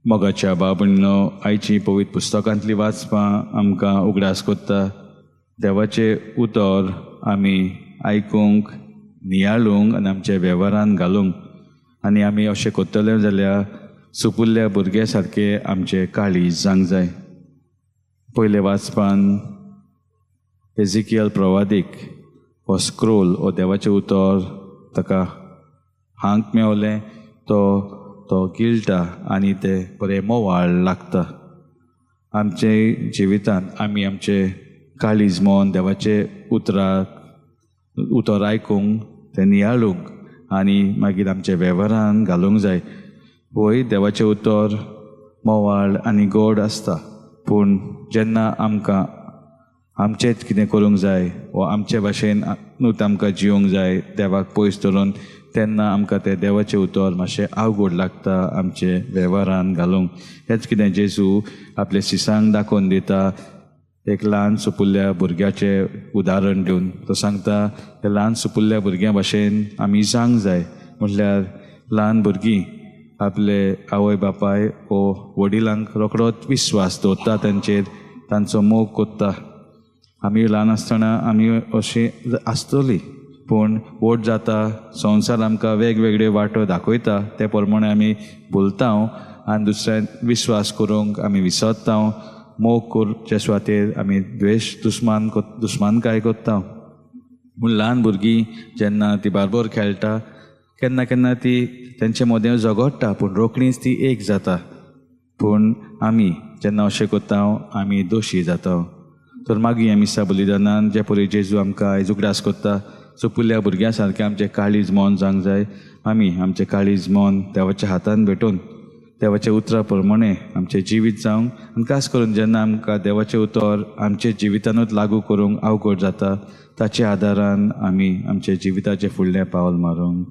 मोगाच्या बाबण्णो आयची पवित्र पुस्तकांतली वाचपां आमकां उगडास कोत्ता. देवाचे उतर आमी आयकूंक नियाळूंक आनी आमच्या वेव्हारान घालूंक आनी आमी अशें कोत्तले जाल्यार सुपुल्ल्या भुरग्या सारके आमचे काळीज जावंक जाय. पयले वाचपान एजिकियल प्रवादीक हो स्क्रोल हो देवाचें उतर ताका हांक मेवलें तो गिळटा आनी ते बरें मोवाळ लागता. आमचे जिवितांत आमी आमचे काळीज मोन देवाचे उतर आयकूंक ते नियाळूंक आनी मागीर आमच्या वेव्हारान घालूंक जाय. वय देवाचें उतर मोवाळ आनी गोड आसता, पूण जेन्ना आमकां आमचेंच कितें करूंक जाय वो आमचे भाशेनूच आमकां जिवंक जाय देवाक पयस धरून, तेन्ना आमकां तें देवाचें उतर मातशें अवघड लागता आमचे वेव्हारान घालूंक. हेंच कितें जेजू आपले सिसांक दाखोवन दिता एक ल्हान सुपुल्ल्या भुरग्याचें उदाहरण दिवन. तो सांगता त्या ल्हान सुपुल्ल्या भुरग्या भाशेन आमी जावंक जाय. म्हटल्यार ल्हान भुरगीं आपले आवय बापाय वो वडिलांक रोखडोच विस्वास दवरता तांचेर, तांचो मोग कोत्ता. आमी ल्हान आसतना आमी अशीं आसतलीं, पूण व्हड जाता संवसार आमकां वेगवेगळे वाटो दाखयता, ते प्रमाणे आमी भुलता आनी दुसऱ्यान विस्वास करूंक आमी विसरता. मोग करचे सुवातेर आमी द्वेश दुस्मानकाय कोत्ता. पूण ल्हान भुरगीं जेन्ना ती बारबोर खेळटा केन्ना केन्ना ती तेंचे मोदें झगडटा, पूण रोखडीच ती एक जाता. पूण आमी जेन्ना अशें कोत्ता आमी दोशी जाता. तर मागीर आमी दिसा बलिदानान जे पळय जेजू आमकां आयज उगडास कोत्ता, चुपुल्ल्या भुरग्यां सारकें आमचें काळीज मोन जावंक जाय. आमी आमचें काळीज मोन देवाच्या हातान भेटून देवाच्या उतरा प्रमाणे आमचें जिवीत जावंक, आनी खास करून जेन्ना आमकां देवाचें उतर आमच्या जिवितानूच लागू करूंक अवघड जाता, ताच्या आदारान आमी आमच्या जिविताचें फुडलें पावल मारूंक.